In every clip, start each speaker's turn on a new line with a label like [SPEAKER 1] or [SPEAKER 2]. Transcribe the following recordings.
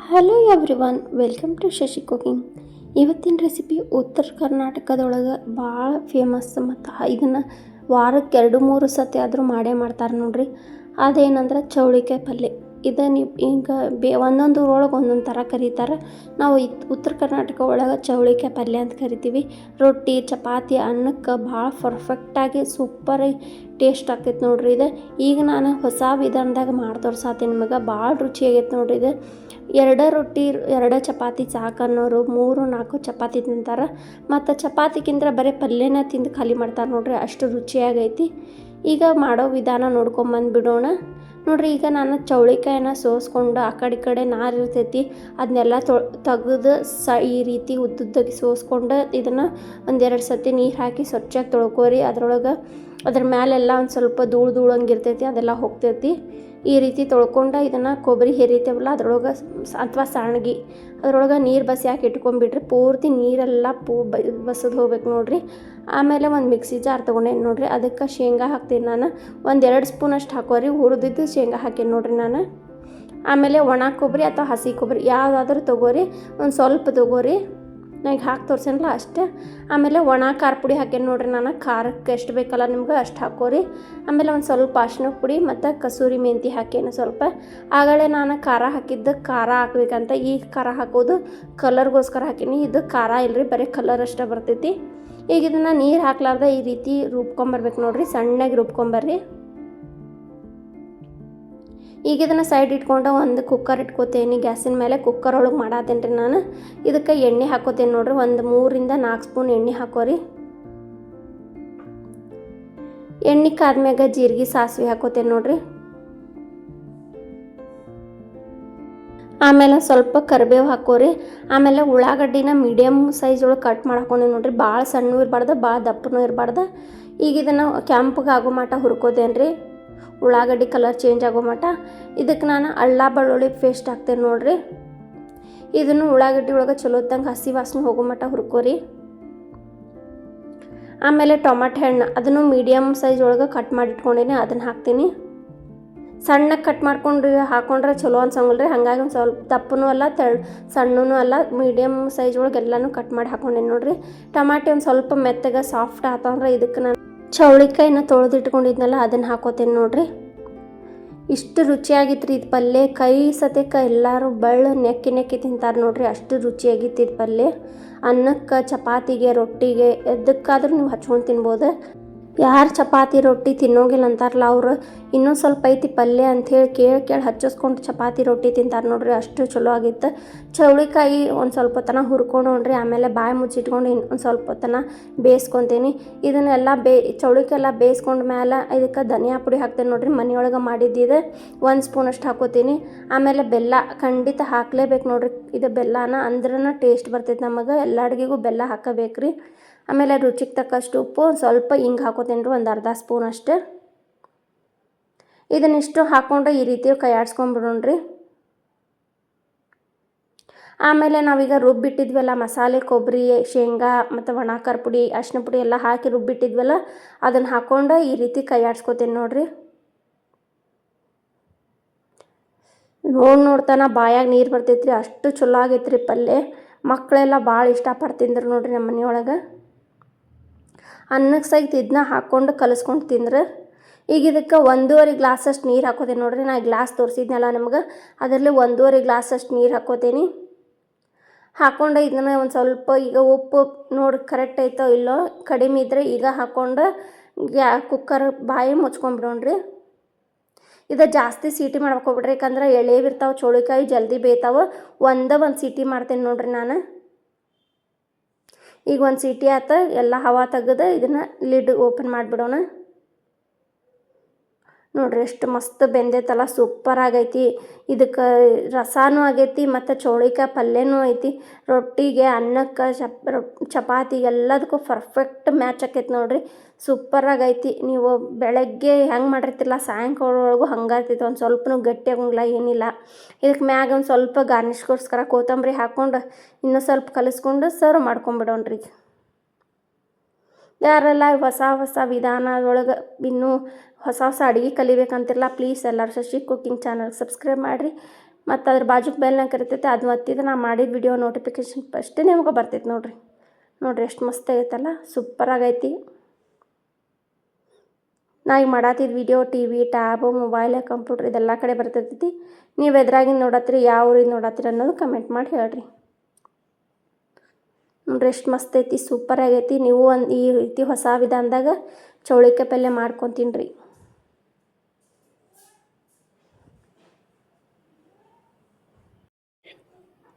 [SPEAKER 1] Hello everyone, welcome to Shashi cooking. ಇವತ್ತಿನ recipe ಉತ್ತರ ಕರ್ನಾಟಕದೊಳಗೆ ಭಾಳ ಫೇಮಸ್ ಮತ್ತು ಇದನ್ನು ವಾರಕ್ಕೆ 2-3 ಸತಿ ಆದರೂ ಮಾಡೇ ಮಾಡ್ತಾರೆ ನೋಡ್ರಿ. ಅದೇನಂದ್ರೆ ಚೌಳಿಕಾಯಿ ಪಲ್ಯ. ಇದನ್ನು ಈಗ ಒಂದೊಂದು ಊರೊಳಗೆ ಒಂದೊಂದು ಥರ ಕರೀತಾರೆ. ನಾವು ಉತ್ತರ ಕರ್ನಾಟಕ ಒಳಗೆ ಚೌಳಿಕಾಯಿ ಪಲ್ಯ ಅಂತ ಕರಿತೀವಿ. ರೊಟ್ಟಿ, ಚಪಾತಿ, ಅನ್ನಕ್ಕೆ ಭಾಳ ಪರ್ಫೆಕ್ಟಾಗಿ ಸೂಪರಾಗಿ ಟೇಸ್ಟ್ ಆಗ್ತೈತೆ ನೋಡ್ರಿ ಇದು. ಈಗ ನಾನು ಹೊಸ ವಿಧಾನದಾಗ ಮಾಡಿ ತೋರ್ಸಾತೀನಿ ನಿಮಗೆ. ಭಾಳ ರುಚಿಯಾಗೈತೆ ನೋಡ್ರಿ ಇದು. 2 ರೊಟ್ಟಿ 2 ಚಪಾತಿ ಸಾಕನ್ನೋರು 3-4 ಚಪಾತಿ ತಿಂತಾರೆ. ಮತ್ತು ಚಪಾತಿಗಿಂತ ಬರೀ ಪಲ್ಯನ ತಿಂದು ಖಾಲಿ ಮಾಡ್ತಾರೆ ನೋಡ್ರಿ, ಅಷ್ಟು ರುಚಿಯಾಗೈತಿ. ಈಗ ಮಾಡೋ ವಿಧಾನ ನೋಡ್ಕೊಂಬಂದುಬಿಡೋಣ ನೋಡ್ರಿ. ಈಗ ನಾನು ಚೌಳಿಕಾಯಿನ ಸೋಸ್ಕೊಂಡು ಆ ಕಡೆ ನಾರು ಇರ್ತೈತಿ ಅದನ್ನೆಲ್ಲ ತೆಗೆದು ಈ ರೀತಿ ಉದ್ದುದ್ದಾಗಿ ಸೋಸ್ಕೊಂಡು ಇದನ್ನು 1-2 ಸತಿ ನೀರು ಹಾಕಿ ಸ್ವಚ್ಛಾಗಿ ತೊಳ್ಕೊರಿ. ಅದ್ರ ಮೇಲೆಲ್ಲ ಒಂದು ಸ್ವಲ್ಪ ಧೂಳು ಹಂಗಿರ್ತೈತಿ, ಅದೆಲ್ಲ ಹೋಗ್ತೈತಿ. ಈ ರೀತಿ ತೊಳ್ಕೊಂಡು ಇದನ್ನು ಕೊಬ್ಬರಿ ಹೆರಿತೇವಲ್ಲ ಅದ್ರೊಳಗೆ ಅಥವಾ ಸಾಣ್ಗಿ ಅದ್ರೊಳಗೆ ನೀರು ಬಸಿ ಹಾಕಿ ಇಟ್ಕೊಂಡ್ಬಿಟ್ರಿ. ಪೂರ್ತಿ ನೀರೆಲ್ಲ ಬಸದು ಹೋಗ್ಬೇಕು ನೋಡ್ರಿ. ಆಮೇಲೆ ಒಂದು ಮಿಕ್ಸಿ ಜಾರ್ ತೊಗೊಂಡೇನು ನೋಡ್ರಿ, ಅದಕ್ಕೆ ಶೇಂಗಾ ಹಾಕ್ತೀನಿ ನಾನು. 1-2 ಸ್ಪೂನ್ ಅಷ್ಟು ಹಾಕೋರಿ. ಹುರಿದಿದ್ದು ಶೇಂಗಾ ಹಾಕೀನಿ ನೋಡ್ರಿ ನಾನು. ಆಮೇಲೆ ಒಣ ಕೊಬ್ಬರಿ ಅಥವಾ ಹಸಿ ಕೊಬ್ಬರಿ ಯಾವುದಾದ್ರೂ ತೊಗೋರಿ, ಒಂದು ಸ್ವಲ್ಪ ತೊಗೋರಿ. ನಾನು ಹಾಕಿ ತೋರ್ಸೇನಲ್ಲ ಅಷ್ಟೇ. ಆಮೇಲೆ ಒಣ ಖಾರ ಪುಡಿ ಹಾಕೇನಿ ನೋಡ್ರಿ ನಾನು. ಖಾರಕ್ಕೆ ಎಷ್ಟು ಬೇಕಲ್ಲ ನಿಮ್ಗೆ ಅಷ್ಟು ಹಾಕೋರಿ. ಆಮೇಲೆ ಒಂದು ಸ್ವಲ್ಪ ಅರಿಶಿನ ಪುಡಿ ಮತ್ತು ಕಸೂರಿ ಮೆಂತಿ ಹಾಕೇನು ಸ್ವಲ್ಪ. ಆಗಲೇ ನಾನು ಖಾರ ಹಾಕಿದ್ದು ಖಾರ ಹಾಕ್ಬೇಕಂತ ಈಗ ಖಾರ ಹಾಕೋದು ಕಲರ್ಗೋಸ್ಕರ ಹಾಕೀನಿ. ಇದು ಖಾರ ಇಲ್ಲರಿ, ಬರೀ ಕಲರ್ ಅಷ್ಟೇ ಬರ್ತೈತಿ. ಈಗ ಇದನ್ನು ನೀರು ಹಾಕ್ಲಾರ್ದೆ ಈ ರೀತಿ ರುಬ್ಕೊಂಬರ್ಬೇಕು ನೋಡ್ರಿ, ಸಣ್ಣಗೆ ರುಬ್ಕೊಂಬರ್ರಿ. ಈಗ ಇದನ್ನು ಸೈಡ್ ಇಟ್ಕೊಂಡು ಒಂದು ಕುಕ್ಕರ್ ಇಟ್ಕೋತೇನೆ ಗ್ಯಾಸಿನ ಮೇಲೆ. ಕುಕ್ಕರ್ ಒಳಗೆ ಮಾಡತ್ತೇನೆ ರೀ ನಾನು. ಇದಕ್ಕೆ ಎಣ್ಣೆ ಹಾಕೋತೇನೆ ನೋಡ್ರಿ. ಒಂದು 3-4 ಸ್ಪೂನ್ ಎಣ್ಣೆ ಹಾಕೋರಿ. ಎಣ್ಣೆ ಕಾದ್ಮ್ಯಾಗ ಜೀರಿಗೆ ಸಾಸಿವೆ ಹಾಕೋತೇನೆ ನೋಡ್ರಿ. ಆಮೇಲೆ ಸ್ವಲ್ಪ ಕರಿಬೇವು ಹಾಕೋರಿ. ಆಮೇಲೆ ಉಳ್ಳಾಗಡ್ಡಿನ ಮೀಡಿಯಮ್ ಸೈಜ್ ಒಳಗೆ ಕಟ್ ಮಾಡ್ಕೊಂಡೆ ನೋಡ್ರಿ. ಭಾಳ ಸಣ್ಣೂ ಇರಬಾರ್ದು, ಭಾಳ ದಪ್ಪನೂ ಇರಬಾರ್ದು. ಈಗ ಇದನ್ನು ಕೆಂಪಗೆ ಆಗೋ ಮಟ್ಟ ಹುರ್ಕೋತೇನೆ ರೀ, ಉಳ್ಳಾಗಡ್ಡಿ ಕಲರ್ ಚೇಂಜ್ ಆಗೋ ಮಟ್ಟ. ಇದಕ್ಕೆ ನಾನು ಅಲ್ಲ ಬೆಳ್ಳುಳ್ಳಿ ಪೇಸ್ಟ್ ಹಾಕ್ತೇನೆ ನೋಡ್ರಿ. ಇದನ್ನು ಉಳ್ಳಾಗಡ್ಡಿ ಒಳಗೆ ಚಲೋ ಹೊತ್ತಂಗೆ ಹಸಿ ವಾಸನೆ ಹೋಗೋ ಮಟ್ಟ ಹುರ್ಕೋರಿ. ಆಮೇಲೆ ಟೊಮಾಟೊ ಹಣ್ಣು ಅದನ್ನು ಮೀಡಿಯಮ್ ಸೈಜ್ ಒಳಗೆ ಕಟ್ ಮಾಡಿ ಇಟ್ಕೊಂಡೀನಿ, ಅದನ್ನು ಹಾಕ್ತೀನಿ. ಸಣ್ಣಗೆ ಕಟ್ ಮಾಡ್ಕೊಂಡು ಹಾಕೊಂಡ್ರೆ ಚಲೋ ಅನ್ಸಂಗಿಲ್ಲ ರೀ. ಹಾಗಾಗಿ ಒಂದು ಸ್ವಲ್ಪ ದಪ್ಪನೂ ಅಲ್ಲ ಸಣ್ಣನೂ ಅಲ್ಲ, ಮೀಡಿಯಮ್ ಸೈಜ್ ಒಳಗೆ ಎಲ್ಲನೂ ಕಟ್ ಮಾಡಿ ಹಾಕೊಂಡೇನಿ ನೋಡ್ರಿ. ಟಮಾಟೆ ಒಂದು ಸ್ವಲ್ಪ ಮೆತ್ತಗೆ ಸಾಫ್ಟ್ ಆತಂದ್ರೆ ಇದಕ್ಕೆ ನಾನು ಚೌಳಿಕಾಯಿನ ತೊಳೆದಿಟ್ಕೊಂಡಿದ್ನಲ್ಲ ಅದನ್ನು ಹಾಕೋತೇನೆ ನೋಡ್ರಿ. ಇಷ್ಟು ರುಚಿಯಾಗಿತ್ತು ರೀ ಇದು ಪಲ್ಯ. ಕೈ ಸತೇಕ ಎಲ್ಲರೂ ಬಳ್ಳ ನೆಕ್ಕಿ ತಿಂತಾರೆ ನೋಡ್ರಿ, ಅಷ್ಟು ರುಚಿಯಾಗಿತ್ತು ಇದು ಪಲ್ಯ. ಅನ್ನಕ್ಕೆ, ಚಪಾತಿಗೆ, ರೊಟ್ಟಿಗೆ ಎದಕ್ಕಾದ್ರೂ ನೀವು ಹಚ್ಕೊಂಡು ತಿನ್ಬೋದು. ಯಾರು ಚಪಾತಿ ರೊಟ್ಟಿ ತಿನ್ನೋಗಿಲ್ಲ ಅಂತಾರಲ್ಲ ಅವರು ಇನ್ನೊಂದು ಸ್ವಲ್ಪ ಐತಿ ಪಲ್ಯ ಅಂಥೇಳಿ ಕೇಳಿ ಹಚ್ಚಿಸ್ಕೊಂಡು ಚಪಾತಿ ರೊಟ್ಟಿ ತಿಂತಾರೆ ನೋಡ್ರಿ, ಅಷ್ಟು ಚಲೋ ಆಗಿತ್ತು. ಚೌಳಿಕಾಯಿ ಒಂದು ಸ್ವಲ್ಪ ಹೊತ್ತನ ಹುರ್ಕೊಂಡು ನೋಡ್ರಿ. ಆಮೇಲೆ ಬಾಯಿ ಮುಚ್ಚಿಟ್ಕೊಂಡು ಒಂದು ಸ್ವಲ್ಪ ಹೊತ್ತನ ಬೇಯಿಸ್ಕೊತೀನಿ. ಇದನ್ನೆಲ್ಲ ಚೌಳಿಕಾಯಿ ಎಲ್ಲ ಬೇಯಿಸ್ಕೊಂಡ ಮೇಲೆ ಇದಕ್ಕೆ ಧನಿಯಾ ಪುಡಿ ಹಾಕ್ತೇನೆ ನೋಡ್ರಿ. ಮನೆಯೊಳಗೆ ಮಾಡಿದ್ದಿದೆ 1 ಸ್ಪೂನ್ ಅಷ್ಟು ಹಾಕೋತೀನಿ. ಆಮೇಲೆ ಬೆಲ್ಲ ಖಂಡಿತ ಹಾಕಲೇಬೇಕು ನೋಡ್ರಿ. ಇದು ಬೆಲ್ಲನ ಅಂದ್ರನ ಟೇಸ್ಟ್ ಬರ್ತೈತೆ ನಮಗೆ. ಎಲ್ಲ ಅಡುಗೆಗೂ ಬೆಲ್ಲ ಹಾಕಬೇಕ್ರಿ. ಆಮೇಲೆ ರುಚಿಗೆ ತಕ್ಕಷ್ಟು ಉಪ್ಪು, ಒಂದು ಸ್ವಲ್ಪ ಹಿಂಗೆ ಹಾಕೋತೇನೆ ರೀ, ಒಂದು ಅರ್ಧ ಸ್ಪೂನ್ ಅಷ್ಟು. ಇದನ್ನಿಷ್ಟು ಹಾಕ್ಕೊಂಡು ಈ ರೀತಿ ಕೈ ಆಡಿಸ್ಕೊಂಡ್ಬಿಡೋಣ್ರಿ. ಆಮೇಲೆ ನಾವೀಗ ರುಬ್ಬಿಟ್ಟಿದ್ವಲ್ಲ ಮಸಾಲೆ, ಕೊಬ್ಬರಿ, ಶೇಂಗಾ ಮತ್ತು ಒಣ ಖಾರ ಪುಡಿ, ಅರಿಶಿನ ಪುಡಿ ಎಲ್ಲ ಹಾಕಿ ರುಬ್ಬಿಟ್ಟಿದ್ವಲ್ಲ ಅದನ್ನು ಹಾಕ್ಕೊಂಡು ಈ ರೀತಿ ಕೈ ಆಡಿಸ್ಕೋತೇನೆ ನೋಡ್ರಿ. ನೋಡ್ತಾನೆ ಬಾಯಾಗ ನೀರು ಬರ್ತೈತ್ರಿ, ಅಷ್ಟು ಚಲೋ ಆಗೈತ್ರಿ ಪಲ್ಯ. ಮಕ್ಕಳೆಲ್ಲ ಭಾಳ ಇಷ್ಟಪಡ್ತಿಂದ್ರು ನೋಡ್ರಿ ನಮ್ಮ ಮನೆಯೊಳಗೆ. ಅನ್ನಕ್ಕೆ ಸಹಿತ ಇದನ್ನ ಹಾಕ್ಕೊಂಡು ಕಲಿಸ್ಕೊಂಡು ತಿಂದ್ರೆ. ಈಗ ಇದಕ್ಕೆ 1.5 ಗ್ಲಾಸಷ್ಟು ನೀರು ಹಾಕೋತೇನೆ ನೋಡ್ರಿ. ನಾನು ಗ್ಲಾಸ್ ತೋರಿಸಿದ್ನಲ್ಲ ನಿಮ್ಗೆ, ಅದರಲ್ಲಿ 1.5 ಗ್ಲಾಸಷ್ಟು ನೀರು ಹಾಕೋತೇನೆ. ಹಾಕ್ಕೊಂಡು ಇದನ್ನ ಒಂದು ಸ್ವಲ್ಪ ಈಗ ಉಪ್ಪು ನೋಡಿ ಕರೆಕ್ಟ್ ಐತೋ ಇಲ್ಲೋ, ಕಡಿಮೆ ಇದ್ದರೆ ಈಗ ಹಾಕ್ಕೊಂಡು ಕುಕ್ಕರ್ ಬಾಯಿ ಮುಚ್ಕೊಂಡ್ಬಿಡೋಣ್ರಿ. ಇದು ಜಾಸ್ತಿ ಸೀಟಿ ಮಾಡ್ಕೊಬಿಡ್ರಿ, ಯಾಕಂದ್ರೆ ಎಳೆವಿರ್ತಾವೆ ಚೌಳಿಕಾಯಿ, ಜಲ್ದಿ ಬೇಯ್ತಾವೆ. ಒಂದು ಸೀಟಿ ಮಾಡ್ತೇನೆ ನೋಡ್ರಿ ನಾನು. ಈಗ 1 ಸೀಟಿ ಆತ, ಎಲ್ಲ ಹವಾ ತೆಗೆದು ಇದನ್ನು ಲಿಡ್ ಓಪನ್ ಮಾಡಿಬಿಡೋಣ. ನೋಡ್ರಿ ಎಷ್ಟು ಮಸ್ತ್ ಬೆಂದೈತಲ್ಲ, ಸೂಪರ್ ಆಗೈತಿ. ಇದಕ್ಕೆ ರಸಾನೂ ಆಗೈತಿ ಮತ್ತು ಚೌಳಿಕಾಯಿ ಪಲ್ಯನೂ ಐತಿ. ರೊಟ್ಟಿಗೆ, ಅನ್ನಕ್ಕೆ, ಚಪಾತಿಗೆ ಎಲ್ಲದಕ್ಕೂ ಪರ್ಫೆಕ್ಟ್ ಮ್ಯಾಚ್ ಆಕೈತಿ ನೋಡ್ರಿ. ಸೂಪರ್ ಆಗೈತಿ. ನೀವು ಬೆಳಗ್ಗೆ ಹೆಂಗೆ ಮಾಡಿರ್ತಿಲ್ಲ ಸಾಯಂಕಾಲ ಒಳಗೂ ಹಂಗೆ ಇರ್ತೈತಿ, ಒಂದು ಸ್ವಲ್ಪನೂ ಗಟ್ಟಿ ಆಗೋಂಗಿಲ್ಲ, ಏನಿಲ್ಲ. ಇದಕ್ಕೆ ಮ್ಯಾಗ ಒಂದು ಸ್ವಲ್ಪ ಗಾರ್ನಿಷ್ಗೋಸ್ಕರ ಕೊತ್ತಂಬರಿ ಹಾಕ್ಕೊಂಡು ಇನ್ನೂ ಸ್ವಲ್ಪ ಕಲಿಸ್ಕೊಂಡು ಸರ್ವ್ ಮಾಡ್ಕೊಂಬಿಡೋಣ್ರಿ. ಯಾರೆಲ್ಲ ಹೊಸ ವಿಧಾನದೊಳಗೆ ಇನ್ನೂ ಹೊಸ ಅಡುಗೆ ಕಲಿಬೇಕಂತಿರಲ್ಲ, ಪ್ಲೀಸ್ ಎಲ್ಲರೂ ಶಶಿ ಕುಕಿಂಗ್ ಚಾನಲ್ ಸಬ್ಸ್ಕ್ರೈಬ್ ಮಾಡಿರಿ. ಮತ್ತು ಅದ್ರ ಬಾಜುಕ್ ಬೆಲ್ನ ಕರಿತೈತೆ ಅದನ್ನ ಒತ್ತಿದ್ರೆ ನಾ ಮಾಡಿದ ವಿಡಿಯೋ ನೋಟಿಫಿಕೇಷನ್ ಫಸ್ಟೇ ನಿಮ್ಗೆ ಬರ್ತೈತೆ ನೋಡಿರಿ. ಎಷ್ಟು ಮಸ್ತ್ ಆಗೈತಲ್ಲ, ಸೂಪರಾಗೈತಿ. ನಾ ಈಗ ಮಾಡತ್ತಿದ್ದ video TV, tab, mobile, computer ಇದೆಲ್ಲ ಕಡೆ ಬರ್ತೈತಿ. ನೀವು ಎದ್ರಾಗಿಂದ ನೋಡತ್ತೀರಿ, ಯಾವ ಊರಿಂದ ನೋಡತ್ತೀರಿ ಅನ್ನೋದು ಕಮೆಂಟ್ ಮಾಡಿ ಹೇಳ್ರಿ. ನೋಡ್ರಿ ಎಷ್ಟು ಮಸ್ತ್ ಐತಿ, ಸೂಪರ್ ಆಗೈತಿ. ನೀವು ಈ ರೀತಿ ಹೊಸ ವಿಧಾನದಾಗ ಚೌಳಿಕಾಯಿ ಪಲ್ಯ ಮಾಡ್ಕೊಂಡು ತಿನ್ನಿರಿ.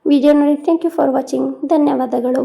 [SPEAKER 1] ವಿಡಿಯೋ ನೋಡಿ ಥ್ಯಾಂಕ್ ಯು ಫಾರ್ ವಾಚಿಂಗ್. ಧನ್ಯವಾದಗಳು.